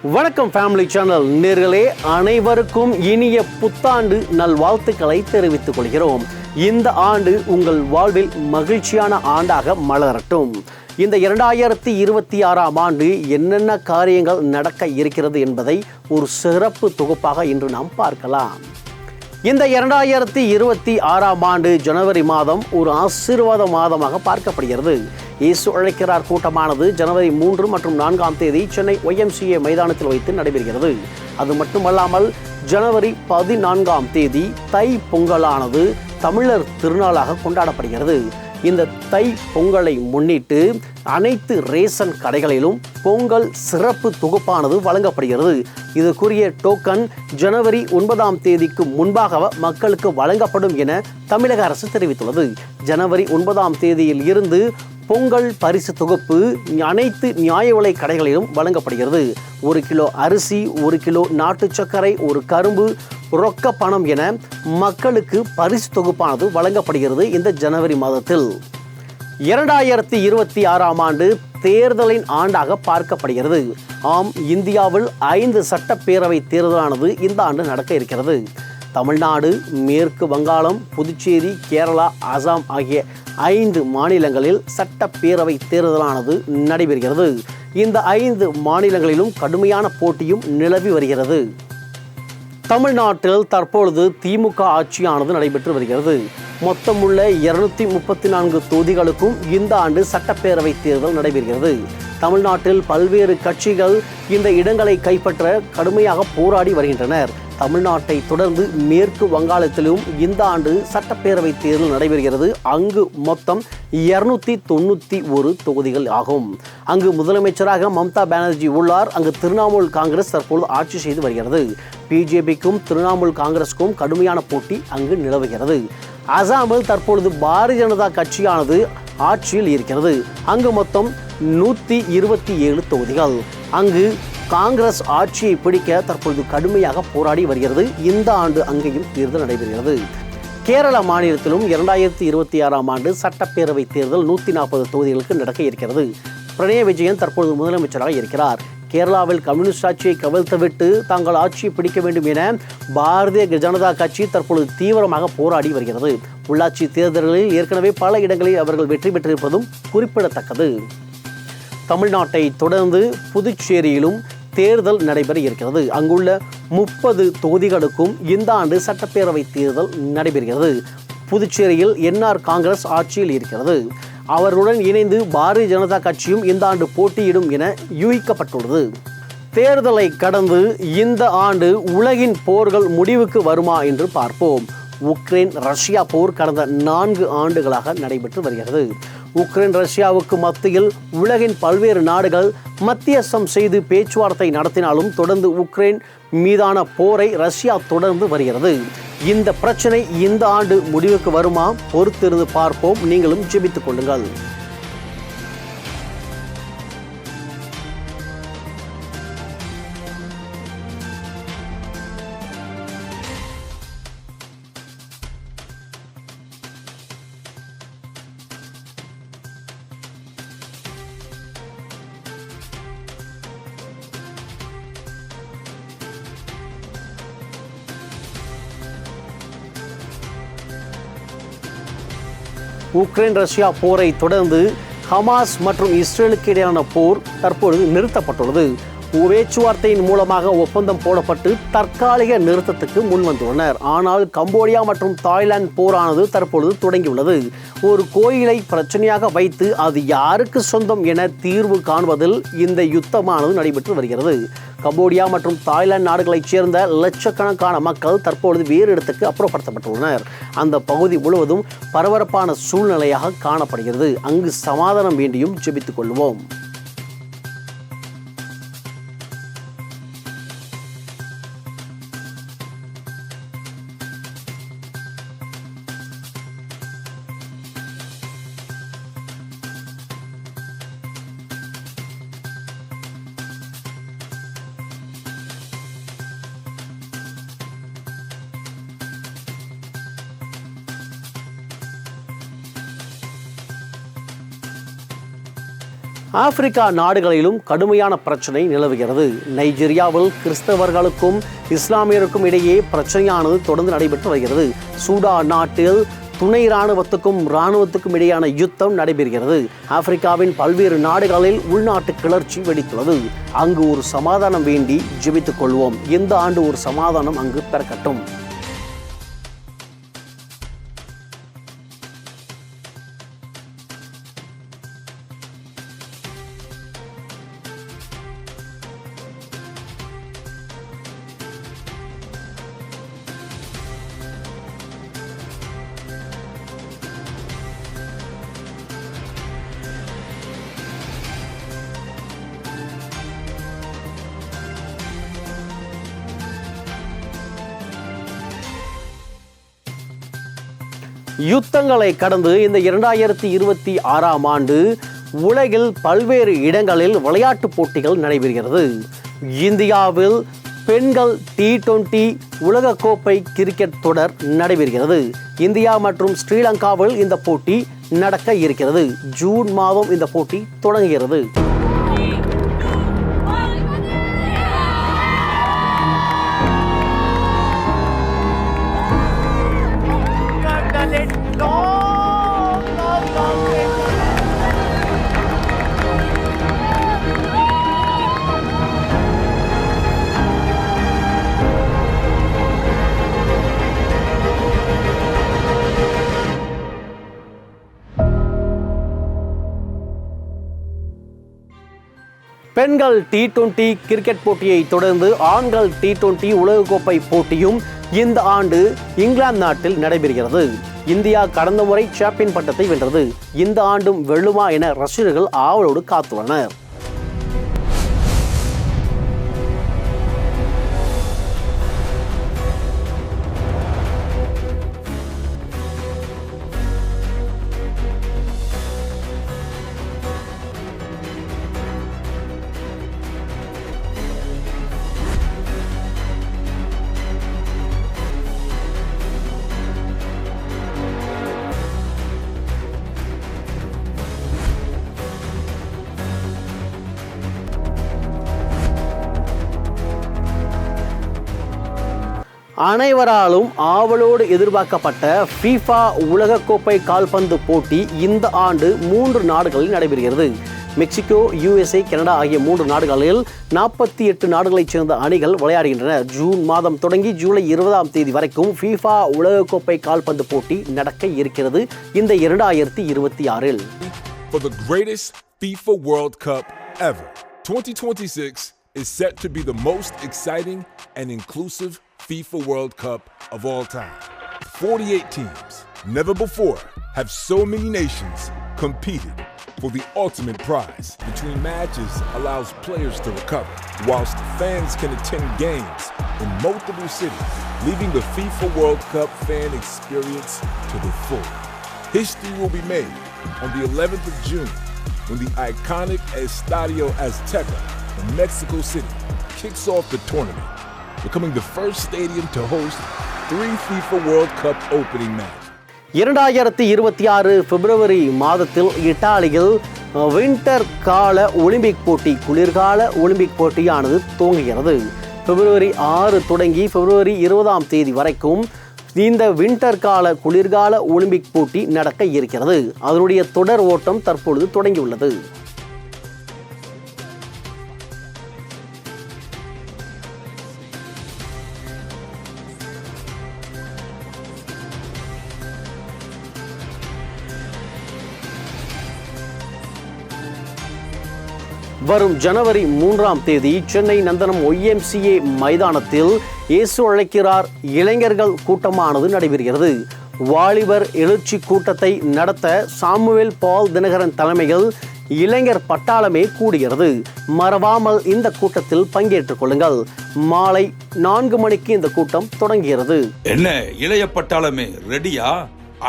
வணக்கம் family channel நேயர்களே, அனைவருக்கும் இனிய புத்தாண்டு நல்வாழ்த்துக்களை தெரிவித்துக் கொள்கிறோம். இந்த ஆண்டு உங்கள் வாழ்வில் மகிழ்ச்சியான ஆண்டாக மலரட்டும். இந்த 2026ஆம் ஆண்டு என்னென்ன காரியங்கள் நடக்க இருக்கிறது என்பதை ஒரு சிறப்பு தொகுப்பாக இன்று நாம் பார்க்கலாம். இந்த 2026ஆம் ஆண்டு ஜனவரி மாதம் ஒரு ஆசீர்வாத மாதமாக பார்க்கப்படுகிறது. இயேசு அழைக்கிறார் கூட்டமானது ஜனவரி 3 மற்றும் 4ஆம் தேதி சென்னை YMCA மைதானத்தில் வைத்து நடைபெறுகிறது. அது மட்டுமல்லாமல் ஜனவரி 14ஆம் தேதி தை பொங்கலானது தமிழர் திருநாளாக கொண்டாடப்படுகிறது. இந்த தை பொங்கலை முன்னிட்டு அனைத்து ரேஷன் கடைகளிலும் பொங்கல் சிறப்பு தொகுப்பானது வழங்கப்படுகிறது. இதற்குரிய டோக்கன் ஜனவரி 9ஆம் தேதிக்கு முன்பாக மக்களுக்கு வழங்கப்படும் என தமிழக அரசு தெரிவித்துள்ளது. ஜனவரி 9ஆம் தேதியில் இருந்து பொங்கல் பரிசு தொகுப்பு அனைத்து நியாய விலை கடைகளிலும் வழங்கப்படுகிறது. 1 கிலோ அரிசி, 1 கிலோ நாட்டு சர்க்கரை, 1 கரும்பு, ரொக்க பணம் என மக்களுக்கு பரிசு தொகுப்பானது வழங்கப்படுகிறது. இந்த ஜனவரி மாதத்தில் 2026ஆம் ஆண்டு தேர்தலின் ஆண்டாக பார்க்கப்படுகிறது. ஆம், இந்தியாவில் 5 சட்டப்பேரவை தேர்தலானது இந்த ஆண்டு நடக்க இருக்கிறது. தமிழ்நாடு, மேற்கு வங்காளம், புதுச்சேரி, கேரளா, அசாம் ஆகிய 5 மாநிலங்களில் சட்டப்பேரவை தேர்தலானது நடைபெறுகிறது. இந்த 5 மாநிலங்களிலும் கடுமையான போட்டியும் நிலவி வருகிறது. தமிழ்நாட்டில் தற்பொழுது திமுக ஆட்சியானது நடைபெற்று வருகிறது. மொத்தமுள்ள 234 தொகுதிகளுக்கும் இந்த ஆண்டு சட்டப்பேரவை தேர்தல் நடைபெறுகிறது. தமிழ்நாட்டில் பல்வேறு கட்சிகள் இந்த இடங்களை கைப்பற்ற கடுமையாக போராடி வருகின்றனர். தமிழ்நாட்டை தொடர்ந்து மேற்கு வங்காளத்திலும் இந்த ஆண்டு சட்டப்பேரவை தேர்தல் நடைபெறுகிறது. அங்கு மொத்தம் 291 தொகுதிகள் ஆகும். அங்கு முதலமைச்சராக மம்தா பானர்ஜி உள்ளார். அங்கு திரிணாமுல் காங்கிரஸ் தற்போது ஆட்சி செய்து வருகிறது. பிஜேபிக்கும் திரிணாமுல் காங்கிரஸுக்கும் கடுமையான போட்டி அங்கு நிலவுகிறது. அசாமில் தற்பொழுது பாரதிய ஜனதா கட்சியானது ஆட்சியில் இருக்கிறது. அங்கு மொத்தம் 127 தொகுதிகள். அங்கு காங்கிரஸ் ஆட்சியை பிடிக்க தற்பொழுது கடுமையாக போராடி வருகிறது. இந்த ஆண்டு அங்கேயும் தேர்தல் நடைபெறுகிறது. கேரள மாநிலத்திலும் 2026ஆம் ஆண்டு சட்டப்பேரவை தேர்தல் 140 தொகுதிகளுக்கு நடக்க இருக்கிறது. பினராயி விஜயன் தற்பொழுது முதலமைச்சராக இருக்கிறார். கேரளாவில் கம்யூனிஸ்ட் ஆட்சியை கவிழ்த்துவிட்டு தாங்கள் ஆட்சியை பிடிக்க வேண்டும் என பாரதிய ஜனதா கட்சி தற்பொழுது தீவிரமாக போராடி வருகிறது. உள்ளாட்சி தேர்தல்களில் ஏற்கனவே பல இடங்களில் அவர்கள் வெற்றி பெற்றிருப்பதும் குறிப்பிடத்தக்கது. தமிழ்நாட்டை தொடர்ந்து புதுச்சேரியிலும் தேர்தல் நடைபெற இருக்கிறது. அங்குள்ள 30 தொகுதிகளுக்கும் இந்த ஆண்டு சட்டப்பேரவை தேர்தல் நடைபெறுகிறது. புதுச்சேரியில் NR காங்கிரஸ் ஆட்சியில் இருக்கிறது. அவருடன் இணைந்து பாரதிய ஜனதா கட்சியும் இந்த ஆண்டு போட்டியிடும் என யூகிக்கப்பட்டுள்ளது. தேர்தலை கடந்து இந்த ஆண்டு உலகின் போர்கள் முடிவுக்கு வருமா என்று பார்ப்போம். உக்ரைன் ரஷ்யா போர் கடந்த 4 ஆண்டுகளாக நடைபெற்று வருகிறது. உக்ரைன் ரஷ்யாவுக்கு மத்தியில் உலகின் பல்வேறு நாடுகள் மத்தியஸ்தம் செய்து பேச்சுவார்த்தை நடத்தினாலும் தொடர்ந்து உக்ரைன் மீதான போரை ரஷ்யா தொடர்ந்து வருகிறது. இந்த பிரச்சனை இந்த ஆண்டு முடிவுக்கு வருமா? பொறுத்திருந்து பார்ப்போம். நீங்களும் ஜெபித்துக் கொள்ளுங்கள். உக்ரைன் ரஷ்யா போரை தொடர்ந்து ஹமாஸ் மற்றும் இஸ்ரேலுக்கு இடையிலான போர் தற்பொழுது நிறுத்தப்பட்டுள்ளது. பேச்சுவார்த்தையின் மூலமாக ஒப்பந்தம் போடப்பட்டு தற்காலிக நிறுத்தத்துக்கு முன்வந்துள்ளனர். ஆனால் கம்போடியா மற்றும் தாய்லாந்து போரானது தற்பொழுது தொடங்கியுள்ளது. ஒரு கோயிலை பிரச்சனையாக வைத்து அது யாருக்கு சொந்தம் என தீர்வு காண்பதில் இந்த யுத்தமானது நடைபெற்று வருகிறது. கம்போடியா மற்றும் தாய்லாந்து நாடுகளைச் சேர்ந்த லட்சக்கணக்கான மக்கள் தற்பொழுது வேறு இடத்துக்கு அப்புறப்படுத்தப்பட்டுள்ளனர். அந்த பகுதி முழுவதும் பரபரப்பான சூழ்நிலையாக காணப்படுகிறது. அங்கு சமாதானம் வேண்டியும் ஜெபித்துக் கொள்வோம். ஆப்பிரிக்கா நாடுகளிலும் கடுமையான பிரச்சனை நிலவுகிறது. நைஜீரியாவில் கிறிஸ்தவர்களுக்கும் இஸ்லாமியருக்கும் இடையே பிரச்சனையானது தொடர்ந்து நடைபெற்று வருகிறது. சூடான் நாட்டில் துணை இராணுவத்துக்கும் இடையான யுத்தம் நடைபெறுகிறது. ஆப்பிரிக்காவின் பல்வேறு நாடுகளில் உள்நாட்டு கிளர்ச்சி வெடித்துள்ளது. அங்கு ஒரு சமாதானம் வேண்டி ஜெபித்துக் கொள்வோம். இந்த ஆண்டு ஒரு சமாதானம் அங்கு பிறக்கட்டும். யுத்தங்களை கடந்து இந்த 2026ஆம் ஆண்டு உலகில் பல்வேறு இடங்களில் விளையாட்டுப் போட்டிகள் நடைபெறுகிறது. இந்தியாவில் பெண்கள் T20 உலகக்கோப்பை கிரிக்கெட் தொடர் நடைபெறுகிறது. இந்தியா மற்றும் ஸ்ரீலங்காவில் இந்த போட்டி நடக்க இருக்கிறது. ஜூன் மாதம் இந்த போட்டி தொடங்குகிறது. பெண்கள் T20 கிரிக்கெட் போட்டியை தொடர்ந்து ஆண்கள் T20 உலகக்கோப்பை போட்டியும் இந்த ஆண்டு இங்கிலாந்து நாட்டில் நடைபெறுகிறது. இந்தியா கடந்த முறை சாம்பியன் பட்டத்தை வென்றது. இந்த ஆண்டும் வெல்லுமா என ரசிகர்கள் ஆவலோடு காத்துள்ளனர். அனைவராலும் ஆவலோடு எதிர்பார்க்கப்பட்ட FIFA உலகக்கோப்பை கால்பந்து போட்டி இந்த ஆண்டு 3 நாடுகளில் நடைபெறுகிறது. மெக்சிகோ, USA, கனடா ஆகிய 3 நாடுகளில் 48 நாடுகளைச் சேர்ந்த அணிகள் விளையாடுகின்றன. ஜூன் மாதம் தொடங்கி ஜூலை 20ஆம் தேதி வரைக்கும் FIFA உலகக்கோப்பை கால்பந்து போட்டி நடக்க இருக்கிறது இந்த 2026இல். For the greatest FIFA World Cup ever, 2026 is set to be the most exciting and inclusive FIFA World Cup of all time. 48 teams, never before have so many nations competed for the ultimate prize. Between matches allows players to recover, whilst fans can attend games in multiple cities, leaving the FIFA World Cup fan experience to the full. History will be made on the 11th of June when the iconic Estadio Azteca in Mexico City kicks off the tournament, becoming the first stadium to host 3 FIFA World Cup opening matches. 2026 பிப்ரவரி மாதத்தில் இத்தாலியில் winter கால Olympic போட்டி, குளிர்கால Olympic போட்டியானது துவங்குகிறது. பிப்ரவரி 6 தொடங்கி பிப்ரவரி 20ஆம் தேதி வரைக்கும் இந்த வின்டர் கால குளிர்கால ஒலிம்பிக் போட்டி நடக்க இருக்கிறது. அதனுடைய தொடர் ஓட்டம் தற்பொழுது தொடங்கியுள்ளது. வரும் ஜனவரி 3ஆம் தேதி சென்னை நந்தனம் YMCA மைதானத்தில் இயேசு அழைக்கிறார் இளைஞர்கள் கூட்டமானது நடைபெறுகிறது. வாலிபர் எழுச்சி கூட்டத்தை நடத்த சாமுவேல் பால் தினகரன் தலைமையில் இளைஞர் பட்டாளமே கூடுகிறது. மறவாமல் இந்த கூட்டத்தில் பங்கேற்றுக் கொள்ளுங்கள். மாலை 4 மணிக்கு இந்த கூட்டம் தொடங்குகிறது. என்ன இளைய பட்டாளமே ரெடியா?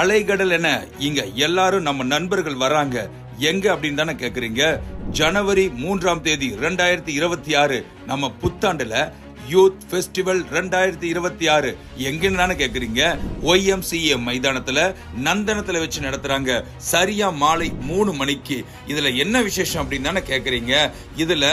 அலைகடல் என இங்க எல்லாரும் நம்ம நண்பர்கள் வராங்க. எங்க அப்படின்னு தானே கேக்குறீங்க? ஜனவரி 3ஆம் தேதி 2026 நம்ம புத்தாண்டுல யூத் ஃபெஸ்டிவல் 2026 எங்கன்னு தானே கேக்குறீங்க? YMCA மைதானத்துல நந்தனத்துல வச்சு நடத்துறாங்க. சரியா மாலை 3 மணிக்கு. இதுல என்ன விசேஷம் அப்படின்னு தானே கேக்குறீங்க? இதுல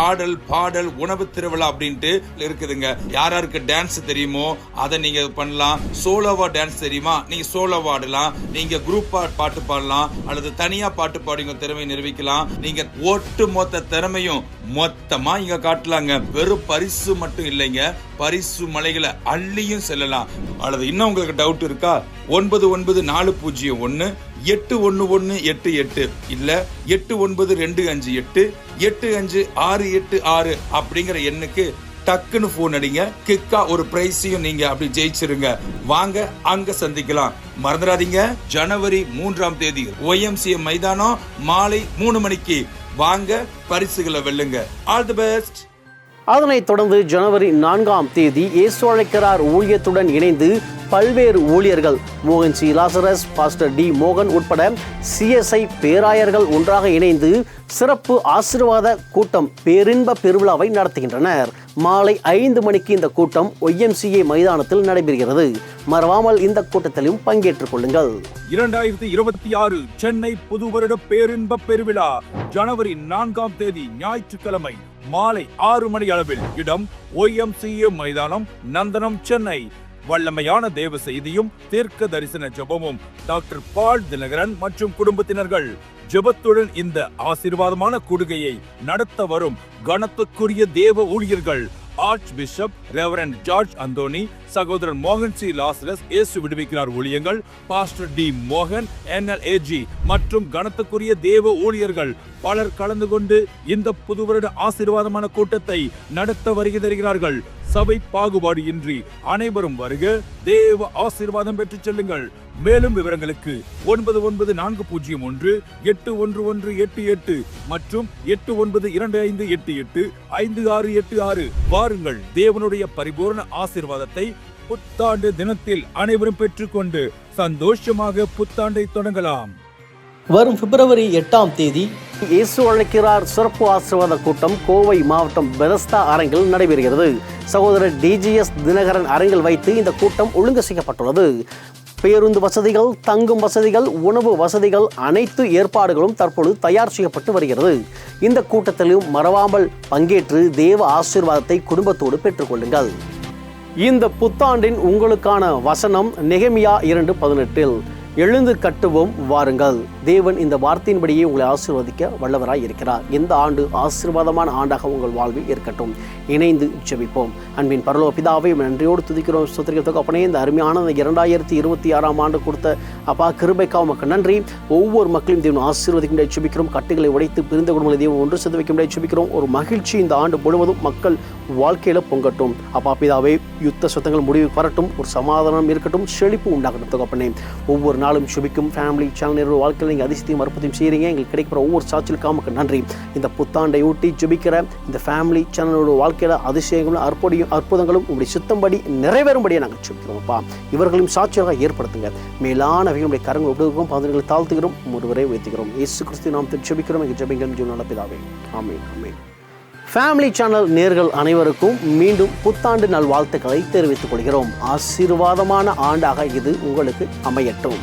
ஆடல் பாடல் உணவு திருவிழா அப்படின்ட்டு இருக்குதுங்க. யாராருக்கு டான்ஸ் தெரியுமோ அதை நீங்க பண்ணலாம். சோலோவா டான்ஸ் தெரியுமா, நீங்க சோலோவா ஆடலாம். நீங்க குரூப்பா பாட்டு பாடலாம், அல்லது தனியா பாட்டு பாடி உங்க திறமையை நிரூபிக்கலாம். நீங்க ஒட்டு மொத்த திறமையும் மொத்தமா இங்க காட்டலாங்க. வெறும் பரிசு மட்டும் இல்லைங்க, பரிசு மலைகளை அள்ளியும் செல்லலாம். அல்லது இன்னும் உங்களுக்கு டவுட் இருக்கா? 994001 81188 இல்ல 8925 85686 அப்படிங்கிற எண்ணுக்கு டக்குன்னு போன் அடிங்க. கிக்கா ஒரு பிரைஸையும் நீங்க அப்படி ஜெயிச்சிருங்க. வாங்க அங்க சந்திக்கலாம். மறந்துடாதீங்க, ஜனவரி 3ஆம் தேதி YMCA மைதானம் மாலை 3 மணிக்கு. வாங்க பரிசுகளை வெல்லுங்க. All the best. அதனைத் தொடர்ந்து ஜனவரி 4ஆம் தேதி இயேசு அழைக்கிறார் ஊழியத்துடன் இணைந்து பல்வேறு ஊழியர்கள் மோகன் சி லாசரஸ், பாஸ்டர் டி மோகன் உட்பட CSI பேராயர்கள் ஒன்றாக இணைந்து சிறப்பு ஆசீர்வாத கூட்டம் பேரின்ப பெருவிழாவை நடத்துகின்றனர். மாலை 5 மணிக்கு இந்த கூட்டம் YMCA மைதானத்தில் நடைபெறுகிறது. மறவாமல் இந்த கூட்டத்திலும் பங்கேற்றுக் கொள்ளுங்கள். 2026 சென்னை புது வருட பேரின்ப பெருவிழா ஜனவரி 4ஆம் தேதி ஞாயிற்றுக்கிழமை மாலை 6 மணி அளவில். இடம் YMCA மைதானம், நந்தனம், சென்னை. வல்லமையான தேவ செய்தியும் தீர்க்க தரிசன ஜெபமும். டாக்டர் பால் தினகரன் மற்றும் குடும்பத்தினர்கள் ஜெபத்துடன் இந்த ஆசீர்வாதமான கூடுகையை நடத்த வரும் கனத்துக்குரிய தேவ ஊழியர்கள் arch bishop reverend George Anthony, சகோதரர் மோகன் சி லாசரஸ், இயேசு விடுவிக்கிறார் ஊழியங்கள், பாஸ்டர் டி மோகன், NLAG மற்றும் கனத்துக்குரிய தேவ ஊழியர்கள் பலர் கலந்து கொண்டு இந்த புது வருட ஆசீர்வாதமான கூட்டத்தை நடத்த வருகிறார்கள். சபை பாகுபாடு இன்றி அனைவரும் வருக, தேவ ஆசீர்வாதம் பெற்று செல்லுங்கள். மேலும் விவரங்களுக்கு 994001 81188 மற்றும் 8925885686. வாருங்கள், தேவனுடைய பரிபூர்ண ஆசீர்வாதத்தை புத்தாண்டு தினத்தில் அனைவரும் பெற்றுக்கொண்டு சந்தோஷமாக புத்தாண்டை தொடங்கலாம். வரும் பிப்ரவரி 8ஆம் தேதி இயேசு அழைக்கிறார் சிறப்பு ஆசீர்வாத கூட்டம் கோவை மாவட்டம் பெதஸ்தா அரங்கில் நடைபெறுகிறது. சகோதரர் DGS தினகரன் அரங்கில் வைத்து இந்த கூட்டம் ஒழுங்கு செய்யப்பட்டுள்ளது. பேருந்து வசதிகள், தங்கும் வசதிகள், உணவு வசதிகள் அனைத்து ஏற்பாடுகளும் தற்பொழுது தயார் செய்யப்பட்டு வருகிறது. இந்த கூட்டத்திலும் மறவாமல் பங்கேற்று தேவ ஆசீர்வாதத்தை குடும்பத்தோடு பெற்றுக்கொள்ளுங்கள். இந்த புத்தாண்டின் உங்களுக்கான வசனம் நெகேமியா 2:18. எழுந்து கட்டுவோம் வாருங்கள். தேவன் இந்த வார்த்தையின்படியே உங்களை ஆசீர்வதிக்க வல்லவராய் இருக்கிறார். இந்த ஆண்டு ஆசீர்வாதமான ஆண்டாக உங்கள் வாழ்வில் இருக்கட்டும். இணைந்து ஜெபிப்போம். அன்பின் பரலோக பிதாவே, நன்றியோடு துதிக்கிறோம், ஸ்தோத்திரிக்கிறோம். அப்பனே, இந்த அருமையான 2026ஆம் ஆண்டு கொடுத்த அப்பா கிருபைக்காக உமக்கு நன்றி. ஒவ்வொரு மக்களையும் தேவன் ஆசீர்வதிக்க முடியாது ஜெபிக்கிறோம். கட்டுகளை உடைத்து பிரிந்த குடும்பங்களை தேவன் ஒன்று சேர்த்து வைக்க முடியாது ஜெபிக்கிறோம். ஒரு மகிழ்ச்சி இந்த ஆண்டு முழுவதும் மக்கள் வாழ்க்கையில பொங்கட்டும். அப்பா பிதாவே, யுத்த சுத்தங்கள் முடிவுக்கு வரட்டும். ஒரு சமாதானம் இருக்கட்டும், செழிப்பு உண்டாகட்டும். தகப்பனே, ஒவ்வொரு நாளும் சுபிக்கும் ஃபேமிலி சேனல் வாழ்க்கையில் நீங்கள் அதிசயத்தையும் அற்புதத்தையும் செய்கிறீங்க. எங்களுக்கு கிடைக்கிற ஒவ்வொரு சாட்சிகளுக்காக நமக்கு நன்றி. இந்த புத்தாண்டை ஊட்டி ஜெபிக்கிற இந்த ஃபேமிலி சேனலோட வாழ்க்கையில் அதிசயங்களும் அற்புதங்களும் உங்களுடைய சித்தம்படி நிறைவேறும்படியே நாங்கள் ஜெபிக்கிறோம். அப்பா, இவர்களையும் சாட்சியாக ஏற்படுத்துங்க. மேலான வகைகளுடைய கரங்கள் உபயோகம் பாதங்களை தாழ்த்துகிறோம், ஒருவரை உயர்த்துகிறோம். இயேசு கிறிஸ்து நாம் ஜெபிக்கிறோம். எங்கள் ஜெபிங்கள் நல்ல பிதாவே, ஆமென், ஆமென். ஃபேமிலி சேனல் நேயர்கள் அனைவருக்கும் மீண்டும் புத்தாண்டு நல்வாழ்த்துக்களை தெரிவித்துக் கொள்கிறோம். ஆசீர்வாதமான ஆண்டாக இது உங்களுக்கு அமையட்டும்.